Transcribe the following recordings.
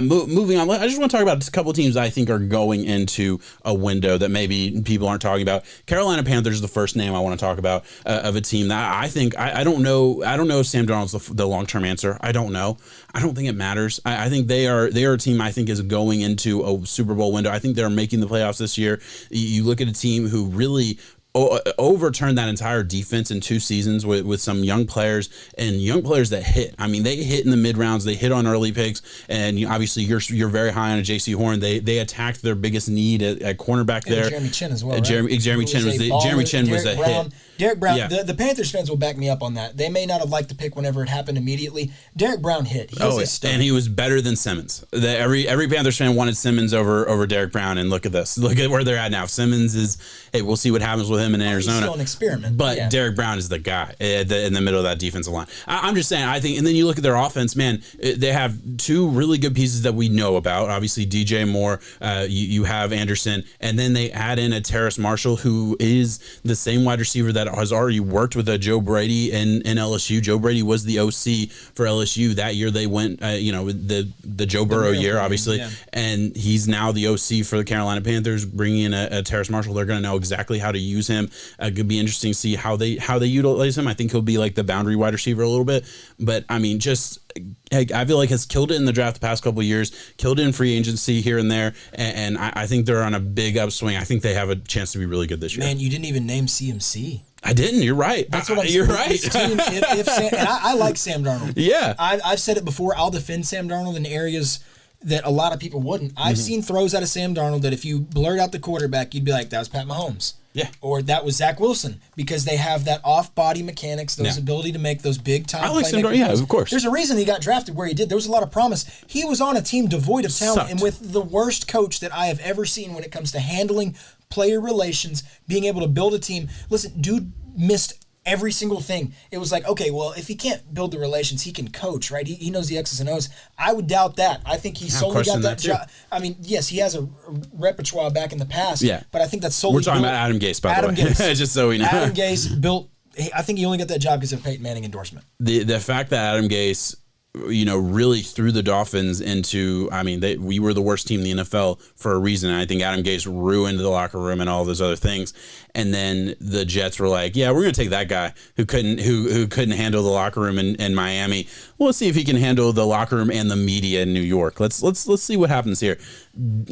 Moving on, I just want to talk about a couple of teams I think are going into a window that maybe people aren't talking about. Carolina Panthers is the first name I want to talk about of a team that I think I don't know if Sam Darnold's the long-term answer. I don't know. I don't think it matters. I think they are a team I think is going into a Super Bowl window. I think they're making the playoffs this year. You look at a team who really overturned that entire defense in 2 seasons with some young players that hit. I mean, they hit in the mid rounds, they hit on early picks, and obviously you're very high on a JC Horn. They attacked their biggest need at cornerback there. Jeremy Chin as well. Right? Jeremy Chin was a hit. Derek Brown, the Panthers fans will back me up on that. They may not have liked the pick whenever it happened immediately. Derek Brown hit. And he was better than Simmons. Every Panthers fan wanted Simmons over Derek Brown, and look at this. Look at where they're at now. Simmons is, hey, we'll see what happens with him in Arizona. He's still an experiment. But Derek Brown is the guy in the middle of that defensive line. I'm just saying, I think, and then you look at their offense, man, they have 2 really good pieces that we know about. Obviously, DJ Moore, you have Anderson, and then they add in a Terrace Marshall, who is the same wide receiver that has already worked with a Joe Brady in LSU. Joe Brady was the OC for LSU that year. They went, the Joe Burrow year, obviously, and he's now the OC for the Carolina Panthers, bringing in a Terrace Marshall. They're going to know exactly how to use him. It could be interesting to see how they utilize him. I think he'll be like the boundary wide receiver a little bit, but I mean, I feel like has killed it in the draft the past couple of years, killed it in free agency here and there, and I think they're on a big upswing. I think they have a chance to be really good this year. Man, you didn't even name CMC. I didn't. You're right. That's what I'm saying. You're right. And I like Sam Darnold. Yeah. I've said it before. I'll defend Sam Darnold in areas that a lot of people wouldn't. I've seen throws out of Sam Darnold that if you blurt out the quarterback, you'd be like, that was Pat Mahomes. Yeah. Or that was Zach Wilson, because they have that off-body mechanics, those ability to make those big-time I like Sam Darnold. Yeah, of course. There's a reason he got drafted where he did. There was a lot of promise. He was on a team devoid of talent, and with the worst coach that I have ever seen when it comes to handling player relations, being able to build a team. Listen, dude missed every single thing. It was like, okay, well, if he can't build the relations, he can coach, right? He knows the X's and O's. I would doubt that. I think he solely got that job. I mean, yes, he has a repertoire back in the past, but I think that's solely. We're talking about Adam Gase, by the way. Gase. Just so we know. Adam Gase built. I think he only got that job because of Peyton Manning endorsement. The fact that Adam Gase, really threw the Dolphins into, we were the worst team in the NFL for a reason. And I think Adam Gase ruined the locker room and all those other things. And then the Jets were like, yeah, we're going to take that guy who couldn't handle the locker room in Miami. Well, let's see if he can handle the locker room and the media in New York. Let's see what happens here.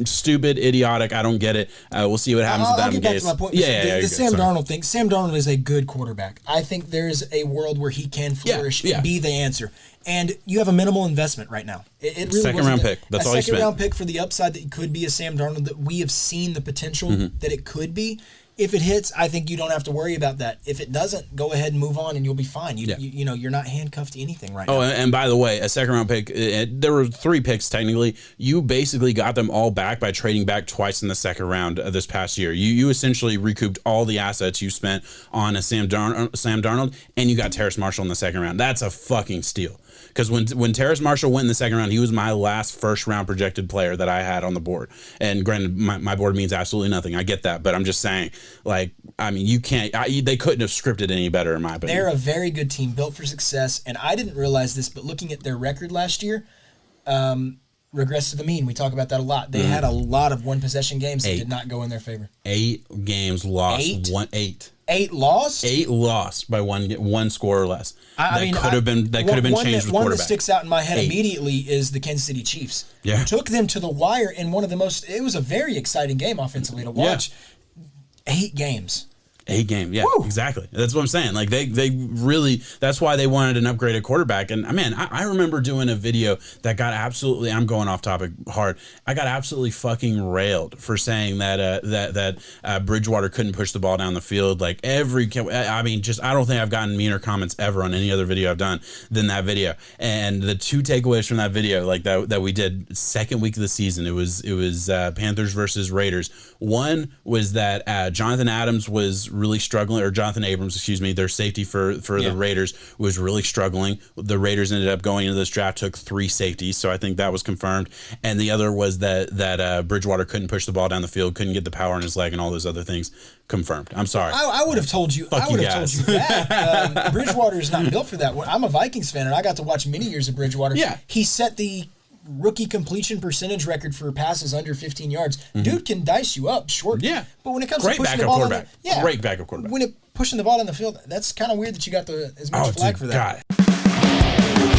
Stupid, idiotic. I don't get it. We'll see what happens with Adam Gase. I'll get back to my point. The Sam Darnold thing. Sam Darnold is a good quarterback. I think there's a world where he can flourish and be the answer. And you have a minimal investment right now. It really second round pick. That's all you spent. A second round pick for the upside that could be a Sam Darnold, that we have seen the potential that it could be. If it hits, I think you don't have to worry about that. If it doesn't, go ahead and move on, and you'll be fine. You're not handcuffed to anything right now. Oh, and by the way, a second round pick. There were 3 picks technically. You basically got them all back by trading back twice in the second round this past year. You essentially recouped all the assets you spent on a Sam Darnold, and you got Terrace Marshall in the second round. That's a fucking steal. Because when Terrace Marshall went in the second round, he was my last first-round projected player that I had on the board. And granted, my board means absolutely nothing. I get that. But I'm just saying, you can't – they couldn't have scripted any better, in my opinion. They're a very good team, built for success. And I didn't realize this, but looking at their record last year, regress to the mean. We talk about that a lot. They had a lot of one-possession games that did not go in their favor. 8 games lost. 8. 8 lost? 8 lost by one score or less. That could have been changed with quarterback. One that sticks out in my head immediately is the Kansas City Chiefs. Yeah. Took them to the wire in one of the most. It was a very exciting game offensively to watch. 8 games. 8 games, yeah, Woo! Exactly. That's what I'm saying. Like they really, that's why they wanted an upgraded quarterback. And man, I remember doing a video that got absolutely, I'm going off topic hard. I got absolutely fucking railed for saying that Bridgewater couldn't push the ball down the field. Like I don't think I've gotten meaner comments ever on any other video I've done than that video. And the 2 takeaways from that video, like that we did second week of the season, it was Panthers versus Raiders. One was that Jonathan Abrams, their safety for the Raiders, was really struggling. The Raiders ended up going into this draft, took 3 safeties, so I think that was confirmed. And the other was that Bridgewater couldn't push the ball down the field, couldn't get the power in his leg, and all those other things. Confirmed. I'm sorry. I would have told you. Told you that. Bridgewater is not built for that. I'm a Vikings fan, and I got to watch many years of Bridgewater. Yeah. He set the rookie completion percentage record for passes under 15 yards. Dude can dice you up short. Yeah. But when it comes Great to pushing backup the ball quarterback. yeah. Great backup quarterback. When pushing the ball in the field, that's kind of weird that you got as much flag for that. God.